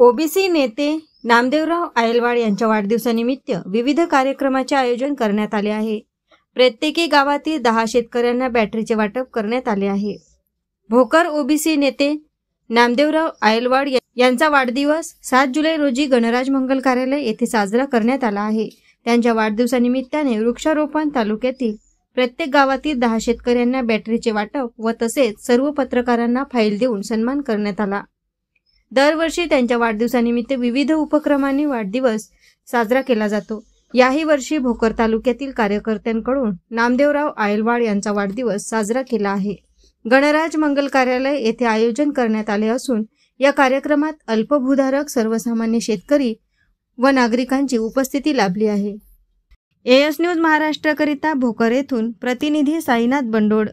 OBC नेते नामदेवराव आयलवाड यांच्या वाढदिवसानिमित्त विविध कार्यक्रमाचे आयोजन करण्यात आले आहे. प्रत्येकी गावातील 10 शेतकऱ्यांना बॅटरीचे वाटप करण्यात आले आहे. भोकर ओबीसी नेते नामदेवराव आयलवाड यांचा वाढदिवस 7 जुलै रोजी गणराज मंगल कार्यालय येथे साजरा करण्यात आला आहे. त्यांच्या वाढदिवसानिमित्ताने वृक्षारोपण तालुक्यातील प्रत्येक गावातील 10 शेतकऱ्यांना बॅटरीचे वाटप व तसेच सर्व पत्रकारांना फाईल देऊन सन्मान करण्यात आला. दरवर्षी त्यांच्या वाढदिवसानिमित्त विविध उपक्रमांनी वाढदिवस साजरा केला जातो. याही वर्षी भोकर तालुक्यातील कार्यकर्त्यांकडून नामदेवराव आयलवाड यांचा वाढदिवस साजरा केला आहे. गणराज मंगल कार्यालय येथे आयोजन करण्यात आले असून या कार्यक्रमात अल्पभूधारक, सर्वसामान्य शेतकरी व नागरिकांची उपस्थिती लाभली आहे. एएस न्यूज महाराष्ट्रकरिता भोकर येथून प्रतिनिधी साईनाथ बंडोड.